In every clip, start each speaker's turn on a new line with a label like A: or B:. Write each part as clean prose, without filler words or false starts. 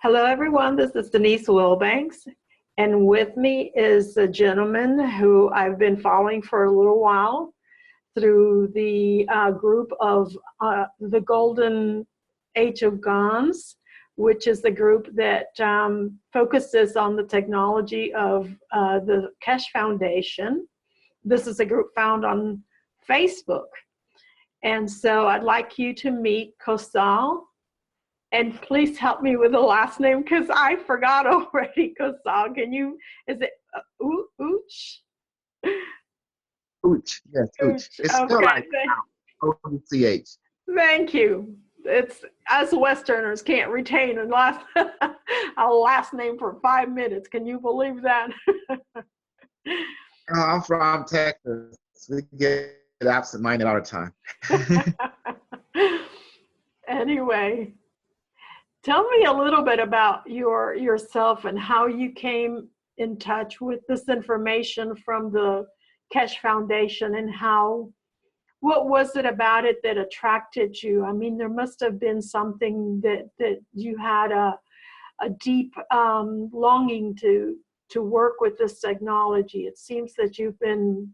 A: Hello, everyone. This is Denise Wilbanks, and with me is a gentleman who I've been following for a little while through the group of the Golden Age of Gans, which is the group that focuses on the technology of the Keshe Foundation. This is a group found on Facebook. And so I'd like you to meet Kosol. And please help me with the last name because I forgot already. Kosol, can you, is it Ooch?
B: Ooch, yes, Ooch. It's
A: Okay.
B: still like O-U-C-H.
A: Thank you. It's us Westerners can't retain a last name for 5 minutes. Can you believe that?
B: I'm from Texas. We get absent-minded all the time.
A: Anyway, tell me a little bit about yourself and how you came in touch with this information from the Keshe Foundation and what was it about it that attracted you? I mean, there must have been something that you had a deep longing to work with this technology. It seems that you've been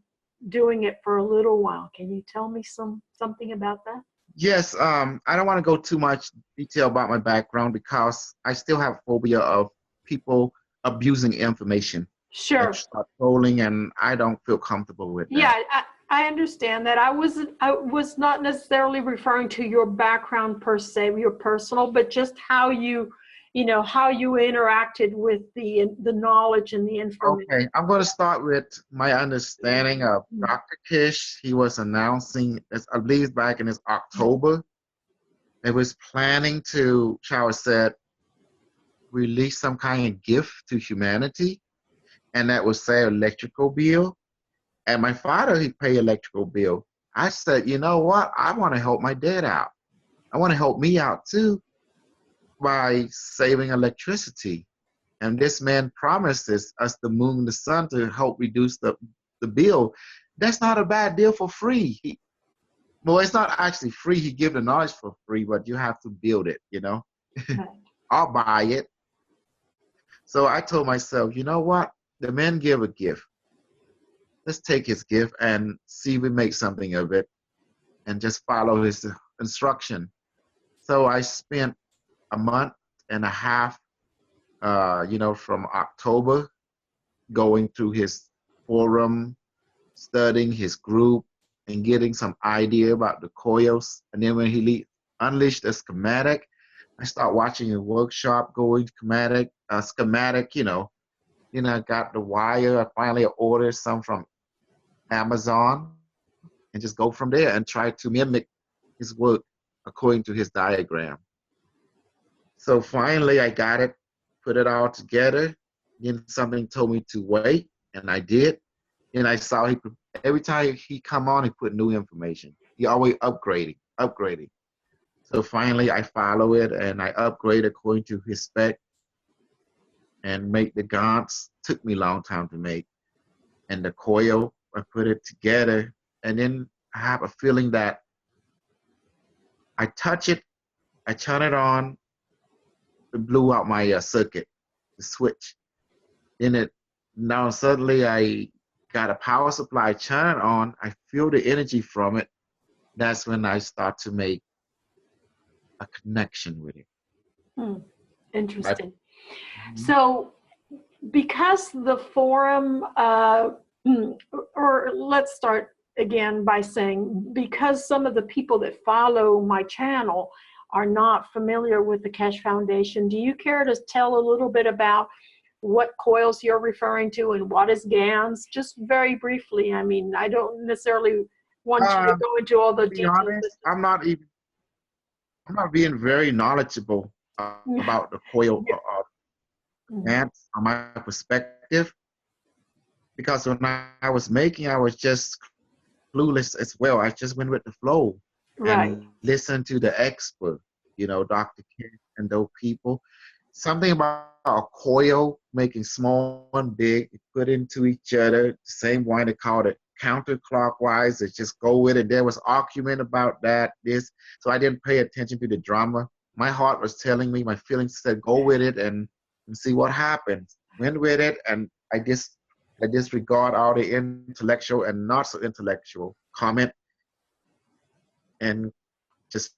A: doing it for a little while. Can you tell me something about that?
B: Yes, I don't want to go too much detail about my background because I still have phobia of people abusing information.
A: Sure.
B: Start trolling, and I don't feel comfortable with that.
A: Yeah, I understand that. I was not necessarily referring to your background per se, your personal, but just how you interacted with the knowledge and the information.
B: Okay, I'm going to start with my understanding of Dr. Keshe. He was announcing, I believe back in October, they was planning to, shall I say, release some kind of gift to humanity, and that would say electrical bill. And my father, he paid electrical bill. I said, you know what? I want to help my dad out. I want to help me out too by saving electricity. And this man promises us the moon and the sun to help reduce the bill. That's not a bad deal for free. Well, it's not actually free. He gives the knowledge for free, but you have to build it, you know. I'll buy it. So I told myself, you know what? The man gave a gift. Let's take his gift and see if we make something of it and just follow his instruction. So I spent a month and a half, from October, going through his forum, studying his group, and getting some idea about the coils. And then when he unleashed the schematic, I start watching a workshop, going schematic, I got the wire. I finally ordered some from Amazon and just go from there and try to mimic his work according to his diagram. So finally I got it, put it all together. Then something told me to wait, and I did. And I saw every time he come on, he put new information. He always upgrading. So finally I follow it and I upgrade according to his spec and make the gans. Took me a long time to make. And the coil, I put it together, and then I have a feeling that I touch it, I turn it on, it blew out my circuit, the switch. Now suddenly I got a power supply, turn it on, I feel the energy from it. That's when I start to make a connection with it.
A: Interesting. So because the forum, or let's start again by saying, because some of the people that follow my channel are not familiar with the Keshe Foundation, do you care to tell a little bit about what coils you're referring to and what is GANs? Just very briefly. I mean, I don't necessarily want you to go into all the details.
B: Honest, I'm not being very knowledgeable about the coil GANs from my perspective, because when I was making, I was just clueless as well. I just went with the flow and listened to the expert, Dr. Keshe and those people. Something about a coil making small and big, put into each other, the same one they called it counterclockwise. They just go with it. There was argument about that, this. So I didn't pay attention to the drama. my heart was telling me, my feelings said, go with it and see what happens. Went with it, and I disregard all the intellectual and not so intellectual comment and just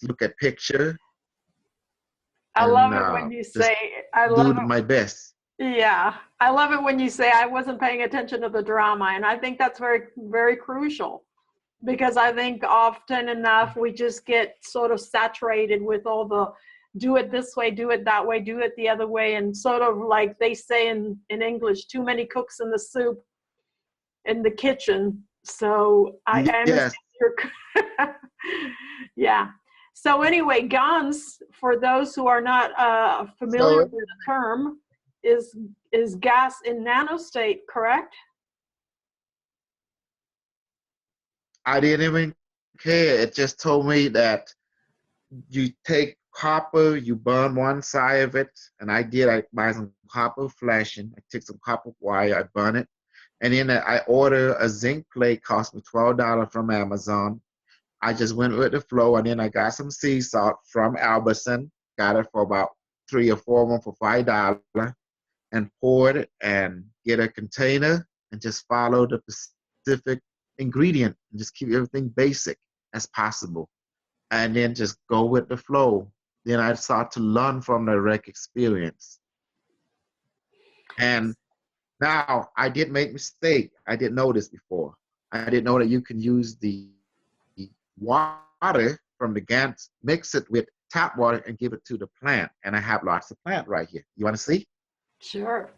B: look at picture
A: I love
B: and
A: it when you
B: just
A: say, I
B: do
A: love it.
B: my best.
A: Yeah, I love it when you say I wasn't paying attention to the drama. And I think that's very, very crucial, because I think often enough we just get sort of saturated with all the do it this way, do it that way, do it the other way. And sort of like they say in English, too many cooks in the soup in the kitchen. So I understand
B: Yes.
A: your, yeah. So anyway, GANs, for those who are not familiar
B: So
A: with the term, is gas in nanostate, correct?
B: I didn't even care. It just told me that you take copper, you burn one side of it, and I did. I buy some copper flashing. I took some copper wire, I burn it, and then I order a zinc plate. Cost me $12 from Amazon. I just went with the flow, and then I got some sea salt from Albertson. Got it for about 3 or 4 of them for $5, and poured it and get a container and just follow the specific ingredient and just keep everything basic as possible. And then just go with the flow. Then I start to learn from the direct experience. And now I did make mistake. I didn't know this before. I didn't know that you can use the water from the gans, mix it with tap water and give it to the plant. And I have lots of plant right here. You want to see?
A: Sure.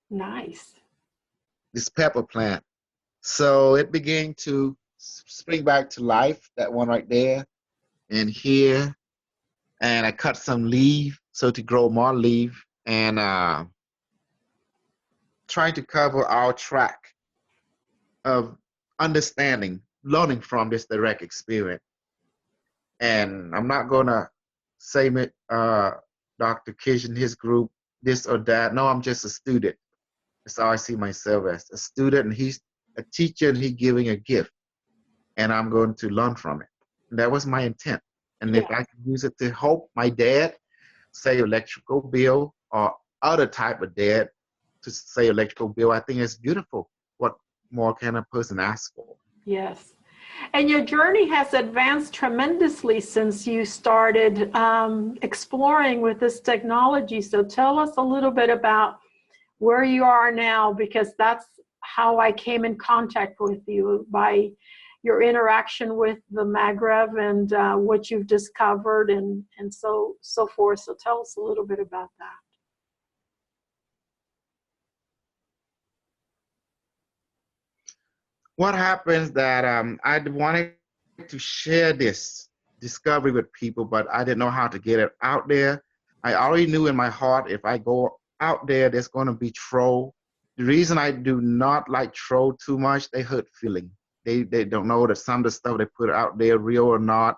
A: Nice.
B: This pepper plant. So it began to spring back to life, that one right there and here. And I cut some leaf so to grow more leaf and trying to cover our track of understanding, learning from this direct experience. And I'm not gonna say Dr. Kish and his group this or that. No, I'm just a student. That's how I see myself, as a student, and he's a teacher and he's giving a gift, and I'm going to learn from it. And that was my intent. And
A: Yeah.
B: if I can use it to help my dad say electrical bill or other type of debt to say electrical bill, I think it's beautiful. What more can a person ask for?
A: Yes. And your journey has advanced tremendously since you started exploring with this technology. So tell us a little bit about where you are now, because that's how I came in contact with you, by your interaction with the Maghreb and what you've discovered and so forth. So tell us a little bit about that.
B: What happens that I wanted to share this discovery with people, but I didn't know how to get it out there. I already knew in my heart if I go out there, there's going to be troll. The reason I do not like troll too much, they hurt feeling. They don't know that some of the stuff they put out there, real or not,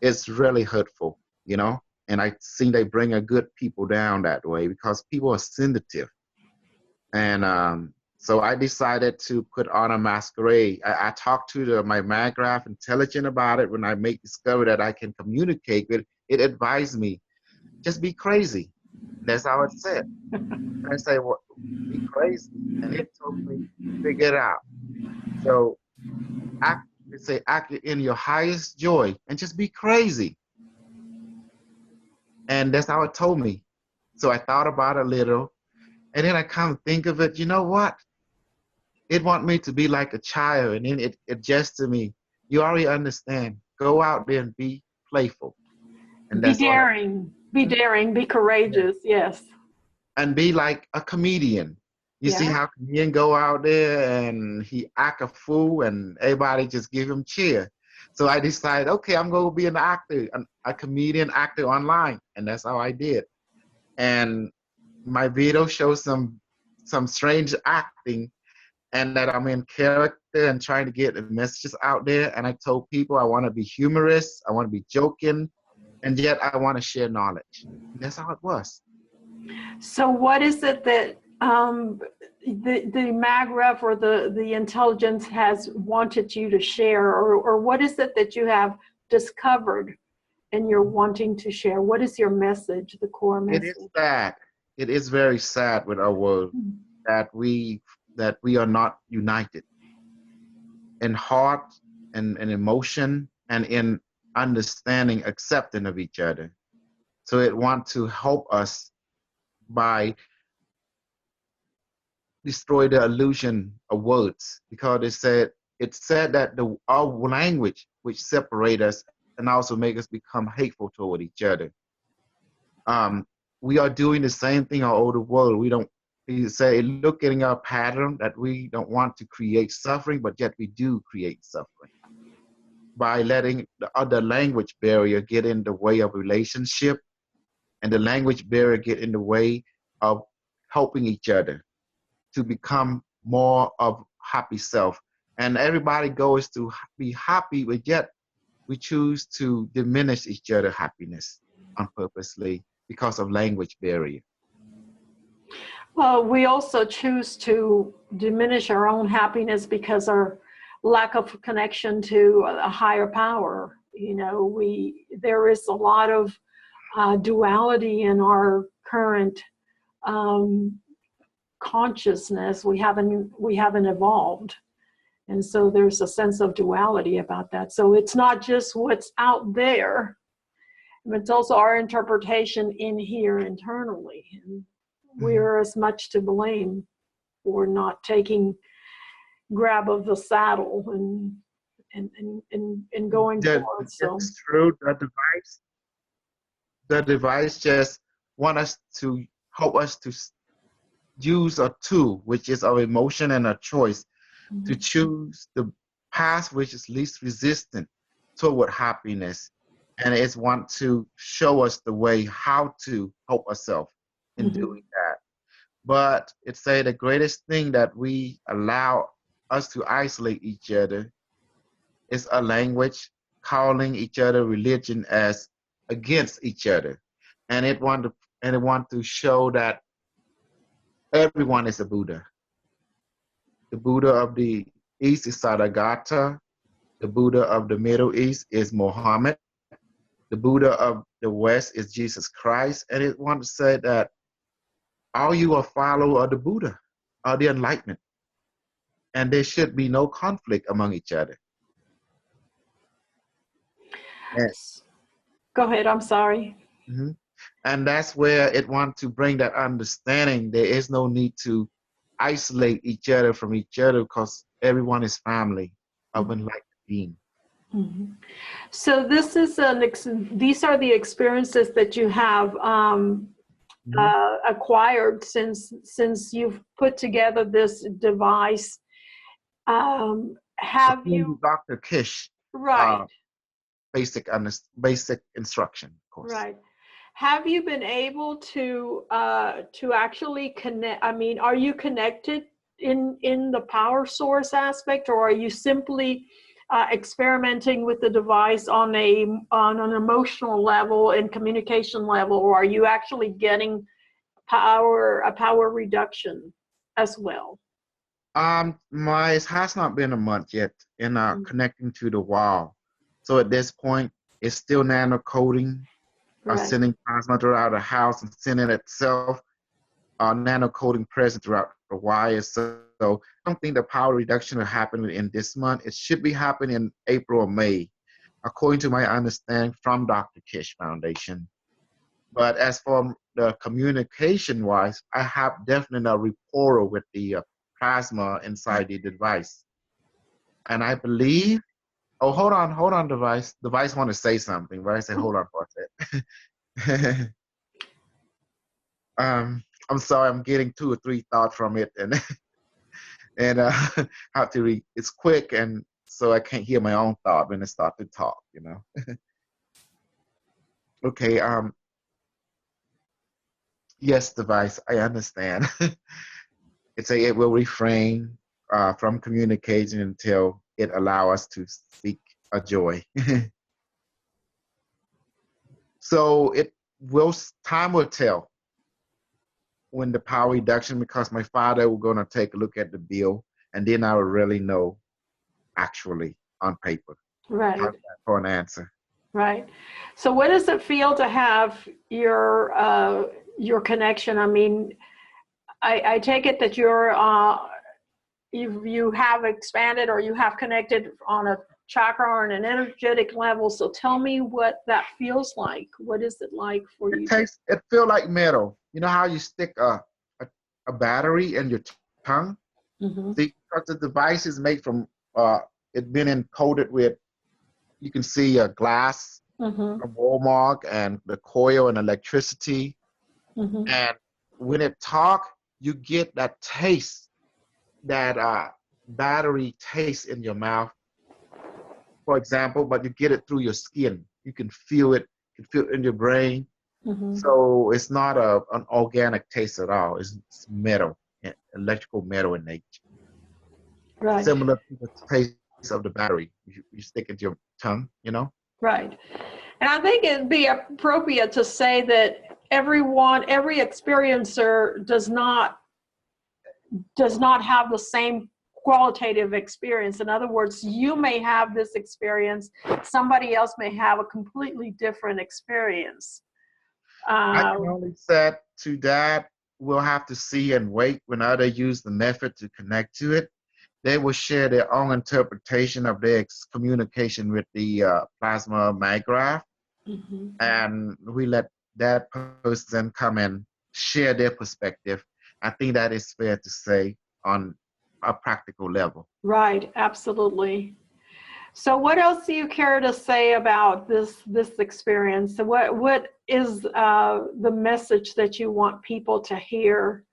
B: it's really hurtful, you know? And I think they bring a good people down that way because people are sensitive. And so I decided to put on a masquerade. I talked to my Maggraph intelligent about it when I make discover that I can communicate with. It advised me, just be crazy. That's how it said. And I say, well, be crazy. And it told me, figure it out. So act in your highest joy and just be crazy. And that's how it told me. So I thought about it a little. And then I kind of think of it, you know what? It want me to be like a child, and then it adjusts to me. You already understand. Go out there and be playful, and
A: Be
B: that's all.
A: daring, be courageous. Yes.
B: And be like a comedian. You see
A: Yeah.
B: how comedian go out there and he act a fool, and everybody just give him cheer. So I decided, okay, I'm gonna be an actor, a comedian actor online, and that's how I did. And my video shows some strange acting and that I'm in character and trying to get the messages out there. And I told people I want to be humorous, I want to be joking, and yet I want to share knowledge. And that's how it was.
A: So what is it that um, the MagRef or the intelligence has wanted you to share, or what is it that you have discovered and you're wanting to share? What is your message, the core
B: It
A: message?
B: is sad. It is very sad with our world that we are not united in heart and in emotion and in understanding, accepting of each other. So it wants to help us by destroy the illusion of words, because it said that our language which separate us and also make us become hateful toward each other. Um, we are doing the same thing all over the world. We don't say looking at our pattern that we don't want to create suffering, but yet we do create suffering by letting the other language barrier get in the way of relationship, and the language barrier get in the way of helping each other to become more of happy self. And everybody goes to be happy, but yet we choose to diminish each other happiness unpurposely because of language barrier.
A: Well, we also choose to diminish our own happiness because our lack of connection to a higher power. You know, there is a lot of duality in our current consciousness. We haven't evolved, and so there's a sense of duality about that. So it's not just what's out there, but it's also our interpretation in here internally. And we are as much to blame for not taking grab of the saddle and going forward. So
B: it's true. The device just want us to help us to use a tool, which is our emotion and a choice, to choose the path which is least resistant toward happiness. And it's want to show us the way how to help ourselves in doing that. But it's say the greatest thing that we allow us to isolate each other is a language calling each other religion as against each other. And it want to show that everyone is a Buddha. The Buddha of the East is Saragata. The Buddha of the Middle East is Muhammad. The Buddha of the West is Jesus Christ. And it wants to say that all you are follower of the Buddha, of the enlightenment. And there should be no conflict among each other. And,
A: go ahead, I'm sorry.
B: and that's where it wants to bring that understanding. There is no need to isolate each other from each other because everyone is family of enlightened being.
A: So this is these are the experiences that you have acquired since you've put together this device. Have you,
B: Dr. Kish,
A: right?
B: Basic instruction, of course.
A: Right. Have you been able to actually connect? I mean, are you connected in the power source aspect, or are you simply experimenting with the device on an emotional level and communication level, or are you actually getting a power reduction as well?
B: It has not been a month yet in connecting to the wall. So at this point, it's still nano coding, sending plasma throughout the house and sending itself nano coding present throughout the wires. So I don't think the power reduction will happen in this month. It should be happening in April or May, according to my understanding from Dr. Keshe Foundation. But as for the communication wise, I have definitely a rapport with the plasma inside the device. And I believe, oh, hold on, device. Device want to say something, but I say, hold on for a sec. I'm sorry, I'm getting 2 or 3 thoughts from it, and have to read. It's quick, and so I can't hear my own thought when I start to talk. Okay. Yes, device. I understand. It will refrain from communicating until it allow us to seek a joy. So time will tell. when the power reduction, because my father was going to take a look at the bill, and then I would really know actually on paper.
A: Right.
B: For an answer.
A: Right. So what does it feel to have your connection? I mean, I take it that you have expanded, or you have connected on a chakra or an energetic level. So tell me what that feels like. What is it like for you?
B: It feels like metal. You know how you stick a battery in your tongue?
A: Mm-hmm.
B: See, because the device is made from it's been encoded with, you can see a glass,
A: Mm-hmm.
B: a Walmart, and the coil and electricity.
A: Mm-hmm.
B: And when it talk, you get that taste, that battery taste in your mouth, for example, but you get it through your skin. You can feel it. You can feel it in your brain.
A: Mm-hmm.
B: So it's not an organic taste at all. It's metal, electrical metal in nature.
A: Right.
B: Similar to the taste of the battery. You stick it to your tongue, you know?
A: Right. And I think it'd be appropriate to say that every experiencer does not have the same qualitative experience. In other words, you may have this experience, somebody else may have a completely different experience.
B: I can only say to that, we'll have to see and wait when others use the method to connect to it. They will share their own interpretation of their communication with the plasma maggraph,
A: Mm-hmm.
B: and we let that person come and share their perspective. I think that is fair to say on a practical level.
A: Right, absolutely. So what else do you care to say about this experience? So what is the message that you want people to hear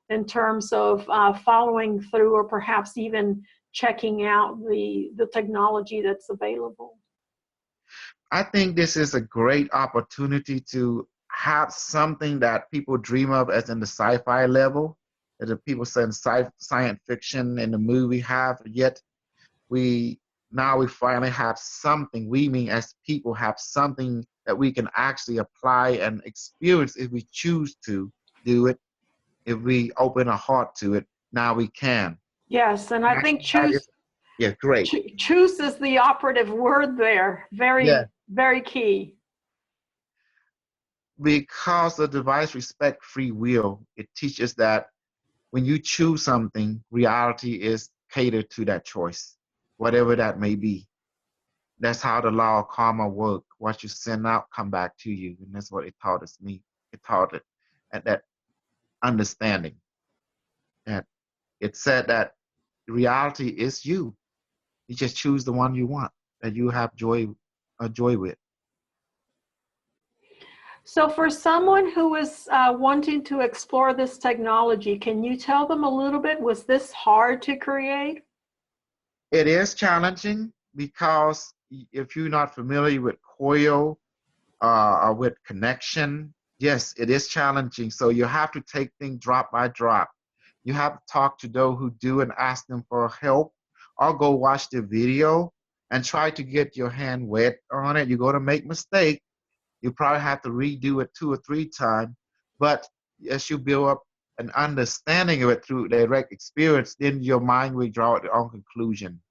A: in terms of following through, or perhaps even checking out the technology that's available?
B: I think this is a great opportunity to have something that people dream of as in the sci-fi level, that the people say in science fiction and the movie have, yet we finally have something, we mean as people have something that we can actually apply and experience if we choose to do it, if we open our heart to it. Now we can.
A: Yes, and I think
B: Yeah, great.
A: choose is the operative word there. Very,
B: Yeah.
A: very key.
B: Because the device respect free will, it teaches that when you choose something, reality is catered to that choice, whatever that may be. That's how the law of karma works. What you send out, come back to you. And that's what it taught us me. It taught it at that understanding. That it said that reality is you. You just choose the one you want, that you have joy with.
A: So for someone who is wanting to explore this technology, can you tell them a little bit, was this hard to create?
B: It is challenging because if you're not familiar with coil or with connection, yes, it is challenging. So you have to take things drop by drop. You have to talk to those who do and ask them for help, or go watch the video and try to get your hand wet on it. You're going to make mistakes. You probably have to redo it 2 or 3 times. But as you build up an understanding of it through direct experience, then your mind will draw its own conclusion.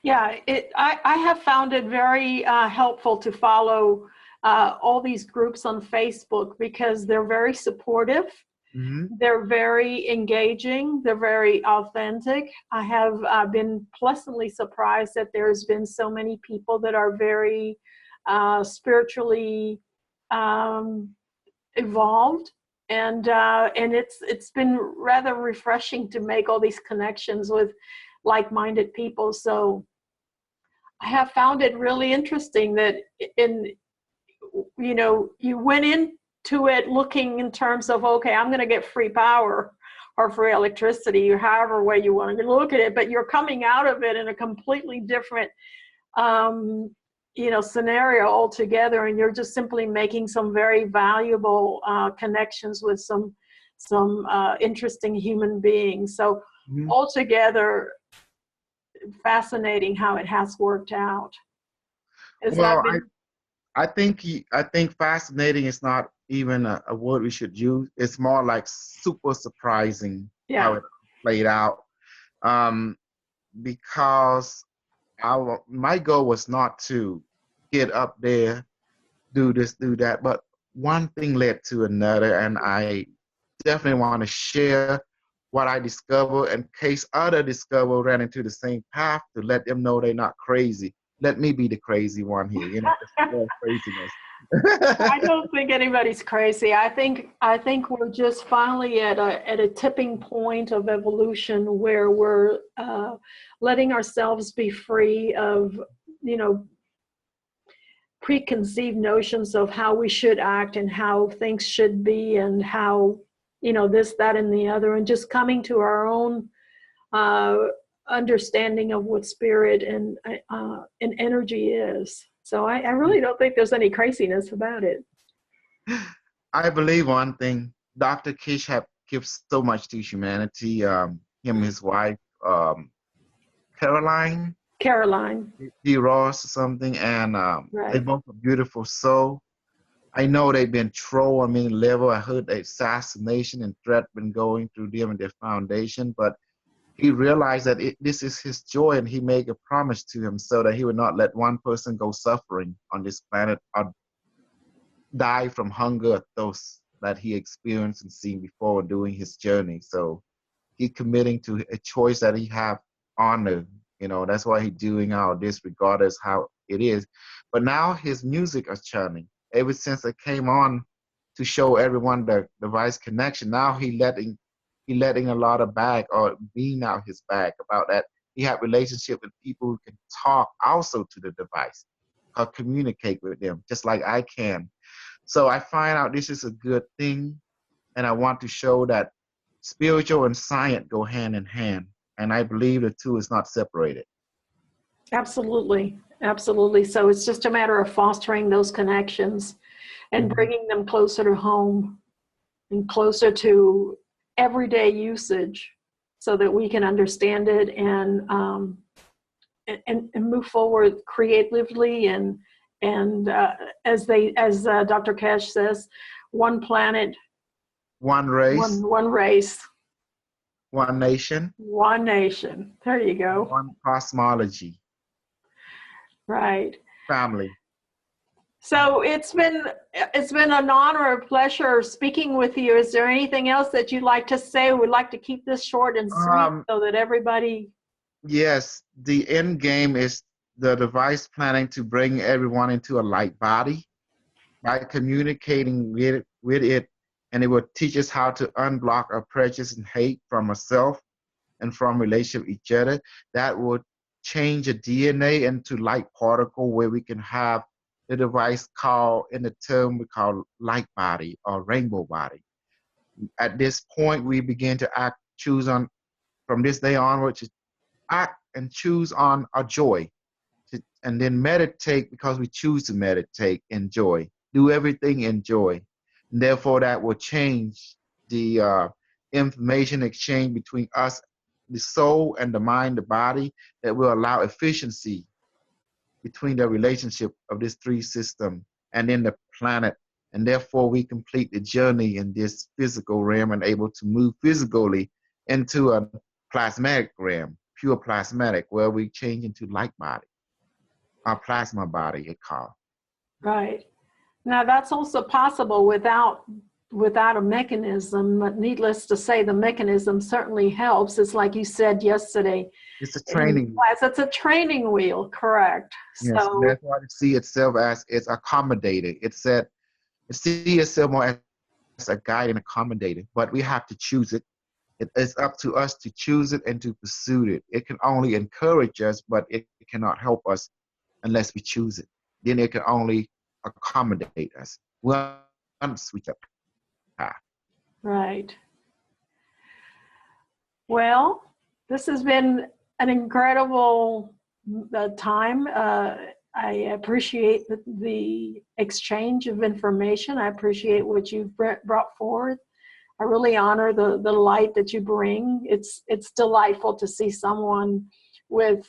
A: Yeah, I have found it very helpful to follow all these groups on Facebook, because they're very supportive.
B: Mm-hmm.
A: They're very engaging. They're very authentic. I have been pleasantly surprised that there's been so many people that are very spiritually evolved, and it's been rather refreshing to make all these connections with like-minded people. So I have found it really interesting that you went into it looking in terms of, okay, I'm going to get free power or free electricity, or however way you want to look at it, but you're coming out of it in a completely different scenario altogether, and you're just simply making some very valuable connections with some interesting human beings. So
B: Mm-hmm.
A: altogether, fascinating how it has worked out. Has
B: Well,
A: that been?
B: I think fascinating is not even a word we should use. It's more like super surprising how
A: Yeah.
B: it played out. Um, because my goal was not to get up there, do this, do that, but one thing led to another, and I definitely want to share what I discovered in case other discover ran into the same path to let them know they're not crazy. Let me be the crazy one here, just more craziness.
A: I don't think anybody's crazy. I think we're just finally at a tipping point of evolution where we're letting ourselves be free of, you know, preconceived notions of how we should act and how things should be and how, you know, this, that, and the other, and just coming to our own uh, understanding of what spirit and energy is. So I really don't think there's any craziness about it.
B: I believe one thing. Dr. Kish have gives so much to humanity. Him, his wife, Caroline
A: Caroline,
B: D. Ross or something, and they
A: right?
B: both are beautiful soul. I know they've been trolled on many level. I heard the assassination and threat been going through them and their foundation, but he realized that this is his joy, and he made a promise to himself that he would not let one person go suffering on this planet or die from hunger or thirst that he experienced and seen before doing his journey. So he committing to a choice that he have honor. That's why he doing all this, regardless how it is. But now his music is churning. Ever since it came on to show everyone the device connection, now he letting a lot of back or being out his back about that. He had relationship with people who can talk also to the device or communicate with them, just like I can. So I find out this is a good thing, and I want to show that spiritual and science go hand in hand, and I believe the two is not separated.
A: Absolutely, absolutely. So it's just a matter of fostering those connections and
B: Mhm.
A: bringing them closer to home and closer to everyday usage, so that we can understand it and move forward creatively and as Dr. Cash says, one planet,
B: One race,
A: one race,
B: one nation,
A: one nation. There you go.
B: one cosmology,
A: Right.
B: family.
A: So it's been an honor, a pleasure speaking with you. Is there anything else that you'd like to say? We'd like to keep this short and sweet
B: Um,
A: so that everybody.
B: yes, the end game is the device planning to bring everyone into a light body by communicating with it, and it will teach us how to unblock our prejudice and hate from ourselves and from relationship with each other. That would change the DNA into light particle where we can have the device called, in the term we call light body or rainbow body. At this point, we begin to choose on, from this day onward, to act and choose on our joy, and then meditate because we choose to meditate in joy. Do everything in joy. And therefore, that will change the information exchange between us, the soul, and the mind, the body, that will allow efficiency between the relationship of this three system and then the planet. And therefore, we complete the journey in this physical realm and able to move physically into a plasmatic realm, pure plasmatic, where we change into light body, our plasma body, it called.
A: Right. Now that's also possible without a mechanism, but needless to say, the mechanism certainly helps. It's like you said yesterday
B: It's a
A: in
B: training.
A: class, it's a training wheel, correct?
B: Yes, and
A: So
B: that's why it see itself as it's accommodated. It see itself more as a guide and accommodator, but we have to choose it. It is up to us to choose it and to pursue it. It can only encourage us, but it cannot help us unless we choose it. Then it can only accommodate us once we get path.
A: right. Well, this has been an incredible time. I appreciate the exchange of information. I appreciate what you've brought forth. I really honor the light that you bring. It's delightful to see someone with,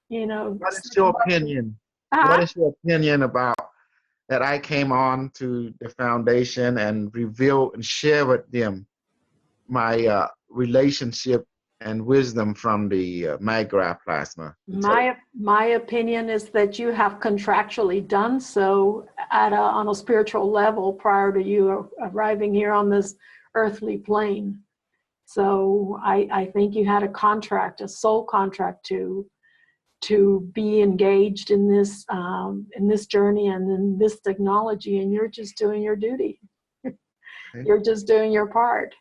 B: What is
A: such
B: your
A: love.
B: opinion? What
A: Uh-huh.
B: is your opinion about that I came on to the foundation and reveal and share with them my relationship and wisdom from the MAGRA plasma.
A: My opinion is that you have contractually done so on a spiritual level prior to you arriving here on this earthly plane. So I think you had a contract, a soul contract to be engaged in this journey and in this technology, and you're just doing your duty. Okay. You're just doing your part.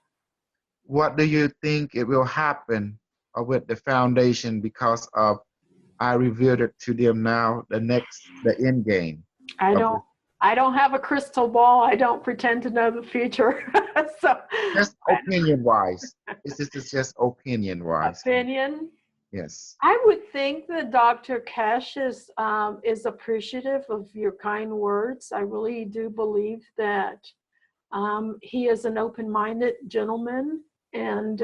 B: What do you think it will happen with the foundation because of I revealed it to them now, the end game?
A: I don't have a crystal ball. I don't pretend to know the future. So
B: just opinion wise. This is just opinion wise.
A: Opinion?
B: Yes.
A: I would think that Dr. Keshe is appreciative of your kind words. I really do believe that he is an open-minded gentleman, and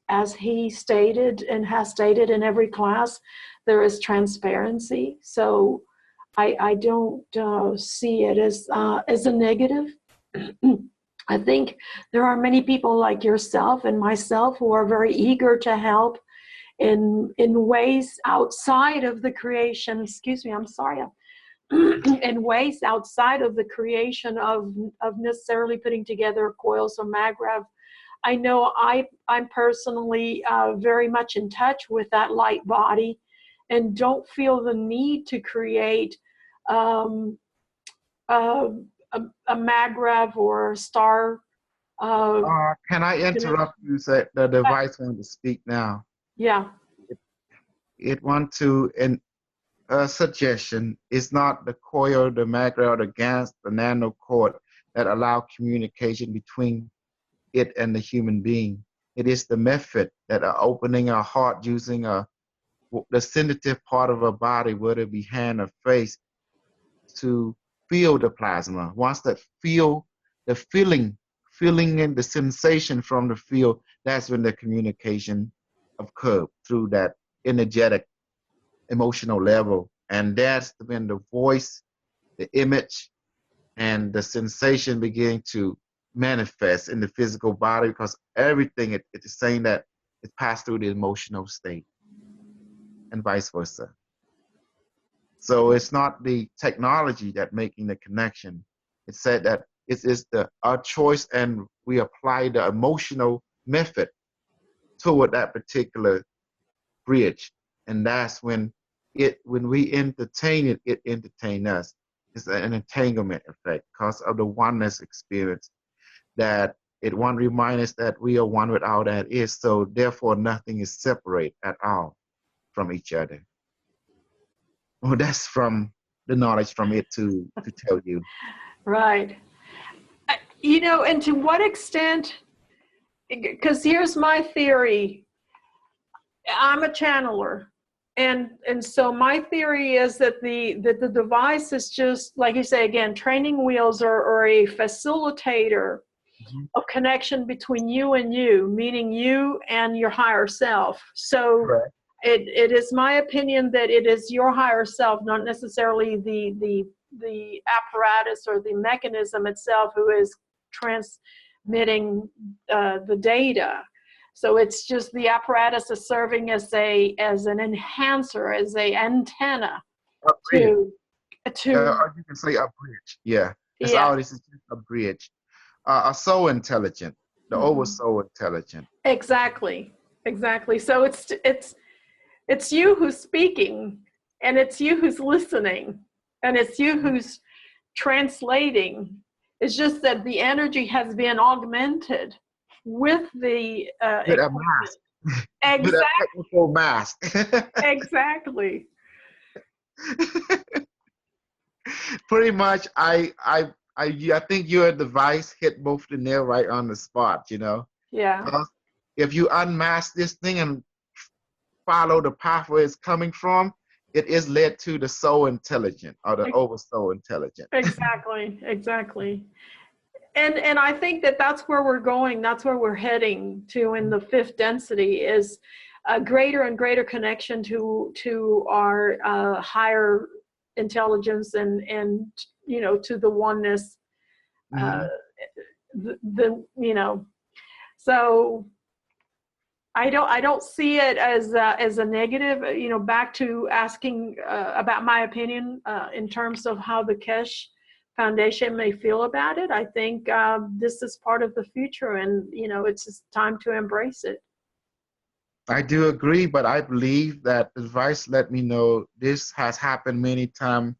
A: as he stated and has stated in every class, there is transparency. So I don't see it as a negative. I think there are many people like yourself and myself who are very eager to help in ways outside of the creation. Excuse me, I'm sorry. In ways outside of the creation of necessarily putting together coils or magrav. I know I'm personally very much in touch with that light body and don't feel the need to create a magrav or a star.
B: Can I interrupt you? Say the device wants to speak now.
A: Yeah.
B: It wants to, and a suggestion is not the coil, the magrav, or the gans, the nanocord that allow communication between it and the human being. It is the method that are opening our heart using the sensitive part of our body, whether it be hand or face, to feel the plasma. Once that feel the feeling and the sensation from the field, that's when the communication occurs through that energetic emotional level. And that's when the voice, the image, and the sensation begin to manifest in the physical body, because everything it is saying that it passed through the emotional state and vice versa. So it's not the technology that making the connection. It said that it is our choice, and we apply the emotional method toward that particular bridge. And that's when we entertain it, it entertains us. It's an entanglement effect because of the oneness experience, that it want to remind us that we are one with all that is. So therefore nothing is separate at all from each other. Well, that's from the knowledge from it to tell you.
A: Right. You know, and to what extent, because here's my theory. I'm a channeler. And so my theory is that the device is just, like you say, again, training wheels or a facilitator of connection between you and you, meaning you and your higher self. So
B: Correct.
A: It is my opinion that it is your higher self, not necessarily the apparatus or the mechanism itself who is transmitting the data. So it's just the apparatus is serving as an enhancer, as an antenna to
B: or you can say a bridge. Yeah. It's all this is just a bridge. A soul intelligent, the over soul intelligent.
A: Exactly. So it's you who's speaking, and it's you who's listening, and it's you who's translating. It's just that the energy has been augmented with the
B: with a mask.
A: Exactly.
B: With a technical mask.
A: Exactly.
B: Pretty much, I think your device hit both the nail right on the spot. You know.
A: Yeah.
B: If you unmask this thing and follow the pathway it's coming from, it is led to the soul intelligent or the over soul intelligent.
A: Exactly. And I think that's where we're going. That's where we're heading to in the fifth density, is a greater and greater connection to our higher intelligence and to the oneness,
B: Mhm.
A: so I don't see it as a negative. Back to asking about my opinion in terms of how the Keshe Foundation may feel about it. I think this is part of the future, and it's just time to embrace it.
B: I do agree, but I believe that the advice let me know this has happened many times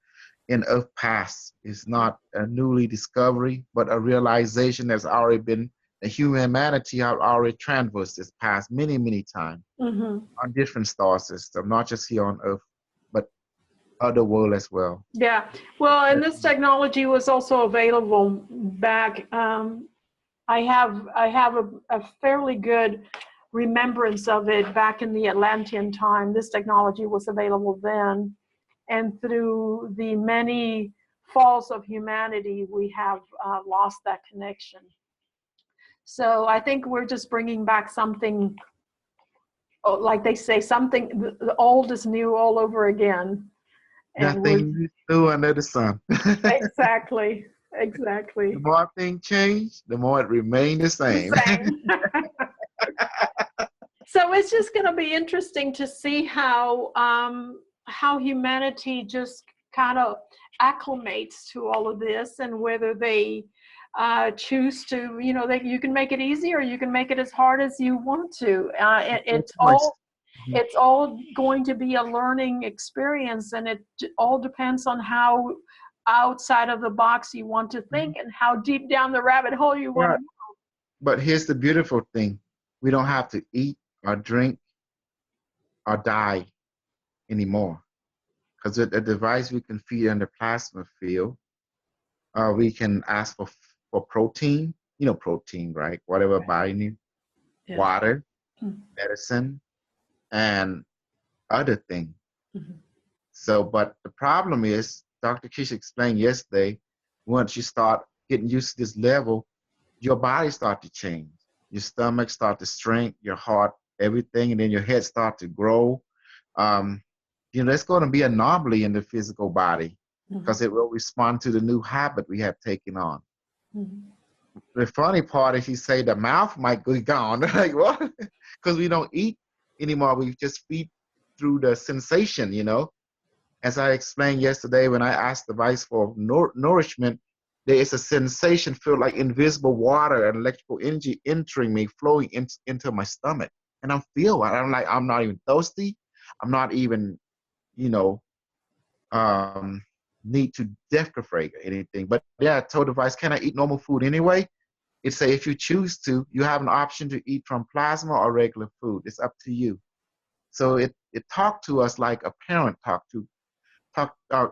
B: in Earth past. It's not a newly discovery, but a realization that's already been the humanity have already traversed this past many, many times
A: Hmm.
B: on different star systems, not just here on Earth, but other world as well.
A: Yeah. Well, and this technology was also available back. I have a fairly good remembrance of it back in the Atlantean time. This technology was available then, and through the many falls of humanity, we have lost that connection. So I think we're just bringing back something, like they say, something the old is new all over again, and we're
B: Nothing new under the sun.
A: exactly,
B: The
A: exactly
B: more things change, the more it remains the
A: the
B: same.
A: same. So it's just going to be interesting to see how humanity just kind of acclimates to all of this, and whether they choose to, that you can make it easy or you can make it as hard as you want to.
B: No choice. Mhm.
A: It's all going to be a learning experience, and it all depends on how outside of the box you want to
B: Mhm.
A: think, and how deep down the rabbit hole you want
B: Right.
A: to.
B: But here's the beautiful thing. We don't have to eat or drink or die anymore. Because with a device we can feed in the plasma field, we can ask for protein, protein, right? Whatever body needs,
A: Yeah.
B: water,
A: Mhm.
B: medicine, and other things.
A: Mhm.
B: So, but the problem is, Dr. Kish explained yesterday, once you start getting used to this level, your body start to change. Your stomach start to shrink, your heart, everything, and then your head start to grow. Um, there's going to be an anomaly in the physical body
A: Mhm.
B: because it will respond to the new habit we have taken on.
A: Mhm.
B: The funny part is he say the mouth might be gone. Like what? Because we don't eat anymore. We just feed through the sensation. As I explained yesterday when I asked the vice for nourishment, there is a sensation, feel like invisible water and electrical energy entering me, flowing into my stomach. And I'm not even thirsty. I'm not even, you know, um, need to defecate or anything. But yeah, I told the vice, can I eat normal food anyway? It say if you choose to, you have an option to eat from plasma or regular food. It's up to you. So it talked to us like a parent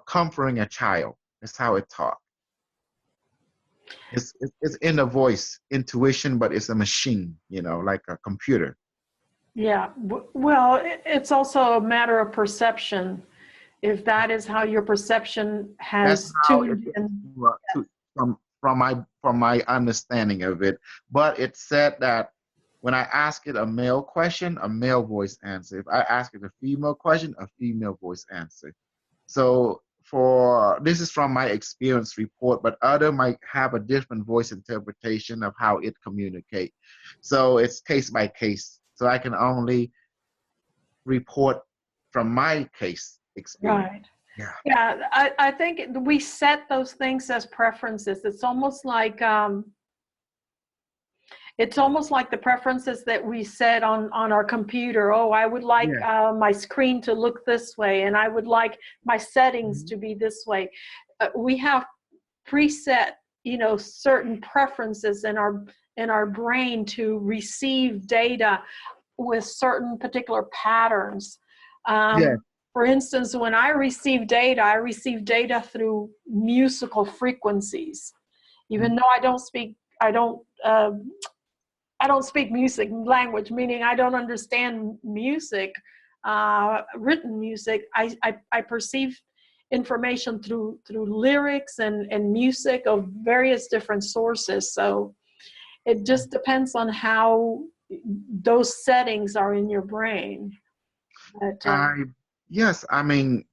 B: comforting a child. That's how it talks. It's in a voice, intuition, but it's a machine, like a computer.
A: Yeah. Well, it's also a matter of perception. If that is how your perception
B: That's
A: has
B: how it
A: tuned
B: is
A: in.
B: from my understanding of it. But it said that when I ask it a male question, a male voice answer. If I ask it a female question, a female voice answer. So for this is from my experience report, but other might have a different voice interpretation of how it communicate. So it's case by case. So I can only report from my case experience.
A: Right.
B: Yeah.
A: Yeah, I think we set those things as preferences. It's almost like the preferences that we set on our computer. Oh, I would like
B: Yeah.
A: my screen to look this way, and I would like my settings
B: Mhm.
A: to be this way. We have preset, certain preferences in our brain to receive data with certain particular patterns.
B: Yeah.
A: For instance, when I receive data through musical frequencies. Even
B: Mhm.
A: though I don't speak music language, meaning I don't understand music, written music. I perceive information through lyrics and music of various different sources. So it just depends on how those settings are in your brain. But,
B: I yes, I mean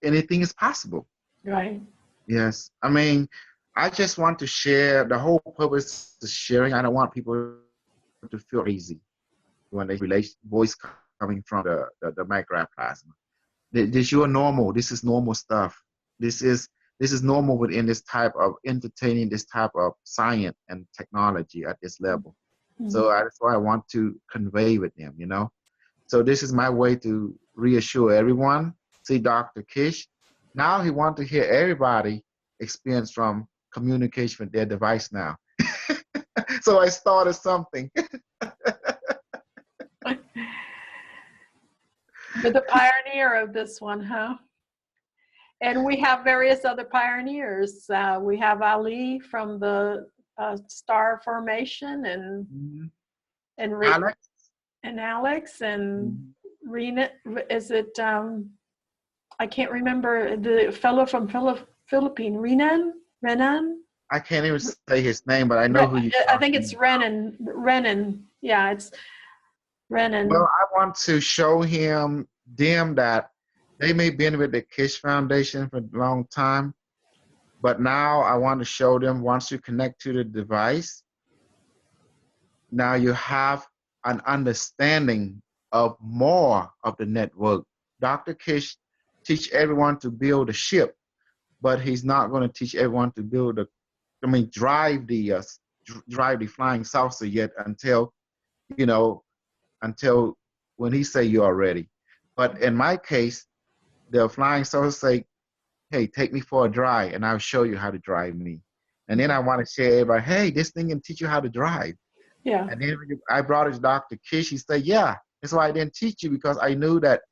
B: anything is possible.
A: right.
B: Yes. I mean, I just want to share. The whole purpose is sharing. I don't want people to feel easy when they relate voice coming from the microplasma. This you're normal. This is normal stuff. This is this is normal within this type of entertaining, this type of science and technology at this level. So
A: Mhm.
B: that's why I want to convey with them, you know. So this is my way to reassure everyone. See Dr. Kish. Now he wants to hear everybody experience from communication with their device now. So I started something.
A: You're the pioneer of this one, huh? And we have various other pioneers. We have Ali from the Star Formation,
B: Mhm.
A: and
B: Alex?
A: and Alex and
B: Mhm.
A: Rena. Is it? I can't remember the fellow from Philippine. Renan.
B: I can't even say his name, but I know
A: No,
B: who you're
A: I think
B: talking
A: it's
B: about.
A: Renan. Renan. Yeah, it's
B: Well,
A: Renan.
B: I want to show them that they may been with the Kish Foundation for a long time, but now I want to show them once you connect to the device, now you have an understanding of more of the network. Dr. Kish teach everyone to build a ship, but he's not going to teach everyone to build drive the flying saucer yet until, you know, until when he say you are ready. But in my case, the flying saucer say, hey, take me for a drive and I'll show you how to drive me. And then I want to share everybody, hey, this thing can teach you how to drive.
A: Yeah.
B: And then I brought it to Dr. Kish. He said, yeah, that's why I didn't teach you because I knew that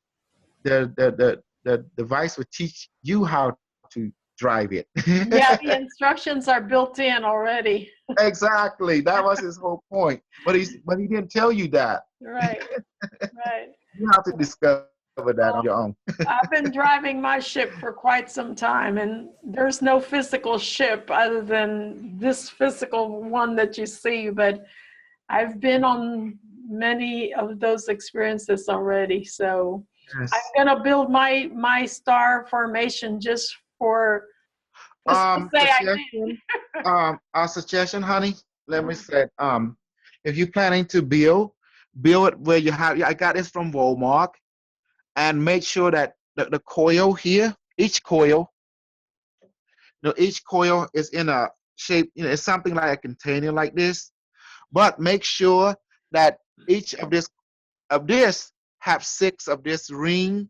B: the device would teach you how to drive it.
A: Yeah, the instructions are built in already.
B: Exactly. That was his whole point. But he didn't tell you that.
A: Right, right.
B: You have to discover that on
A: Well,
B: your own.
A: I've been driving my ship for quite some time, and there's no physical ship other than this physical one that you see, but I've been on many of those experiences already. So I'm
B: Yes.
A: gonna build my star formation just for, let's just say I did.
B: Suggestion. A suggestion, honey. Let me say, if you're planning to build it where you have. I got this from Walmart, and make sure that the coil here, each coil is in a shape. It's something like a container like this. But make sure that each of this have 6 of this ring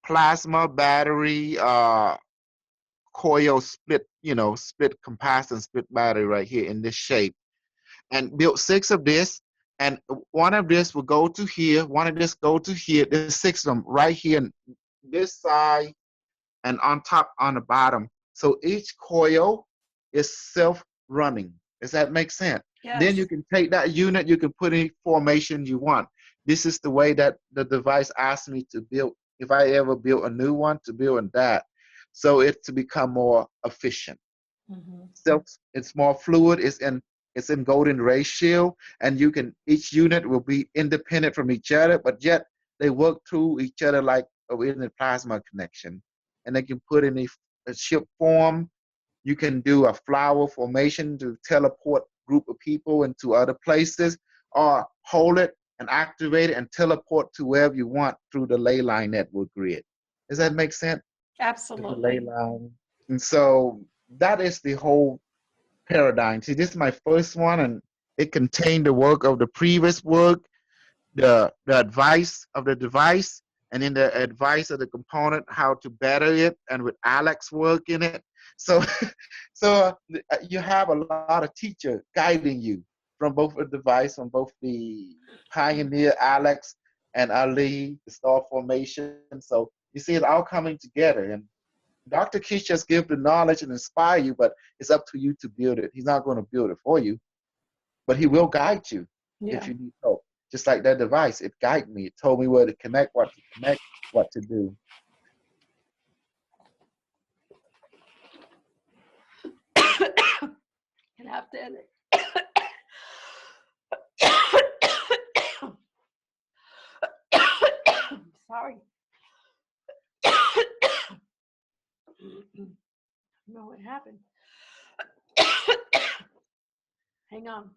B: plasma battery coil split, split capacitor, split battery right here in this shape, and build 6 of this, and one of this will go to here, one of this go to here. There's 6 of them right here on this side and on top on the bottom. So each coil is self-running. Does that make sense? Then you
A: Yes.
B: can take that unit, you can put any formation you want. This is the way that the device asked me to build. If I ever build a new one, to build on that. So it to become more efficient.
A: Mhm.
B: So it's more fluid, it's in golden ratio, and you can each unit will be independent from each other, but yet they work through each other like in a plasma connection. And they can put in a ship form. You can do a flower formation to teleport group of people into other places, or hold it and activate it and teleport to wherever you want through the ley line network grid. Does that make sense? The ley
A: Absolutely.
B: line. And so that is the whole paradigm. See, this is my first one, and it contained the work of the previous work, the advice of the device, and then the advice of the component, how to better it, and with Alex work in it. So, so you have a lot of teacher guiding you from both the device, from both the pioneer Alex and Ali, the star formation. So you see it all coming together, and Dr. Kish just give the knowledge and inspire you, but it's up to you to build it. He's not going to build it for you, but he will guide you if
A: Yeah.
B: you need help. Just like that device, it guided me. It told me where to connect, what to do.
A: You have to edit. Sorry. No, it happened? Hang on.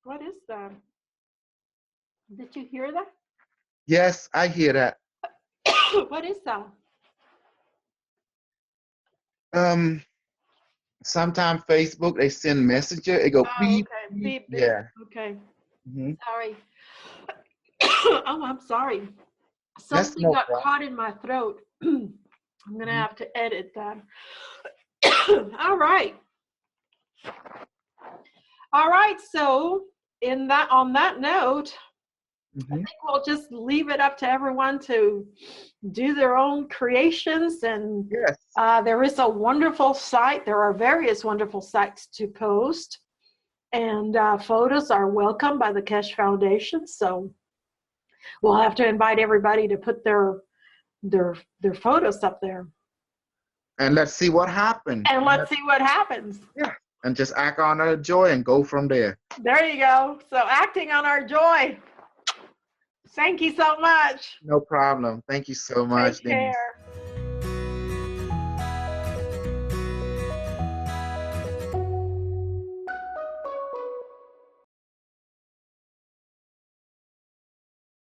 A: What is that? Did you hear that?
B: Yes, I hear that.
A: What is that?
B: Sometimes Facebook, they send messenger, it go
A: Oh,
B: beep,
A: okay.
B: beep.
A: Beep, beep.
B: Yeah.
A: Okay.
B: Hmm.
A: Sorry. Oh, I'm sorry.
B: That's
A: Something
B: no
A: got
B: problem.
A: caught in my throat. I'm gonna
B: Mhm.
A: have to edit that. All right. All right. So on that note, I
B: Mhm.
A: think we'll just leave it up to everyone to do their own creations. And
B: Yes.
A: there is a wonderful site. There are various wonderful sites to post. And photos are welcome by the Keshe Foundation. So we'll have to invite everybody to put their photos up there.
B: And let's see what happens.
A: And let's see what happens.
B: Yeah. And just act on our joy and go from there.
A: There you go. So acting on our joy. Thank you so much.
B: No problem. Thank you so much,
A: Take
B: Denise.
A: care.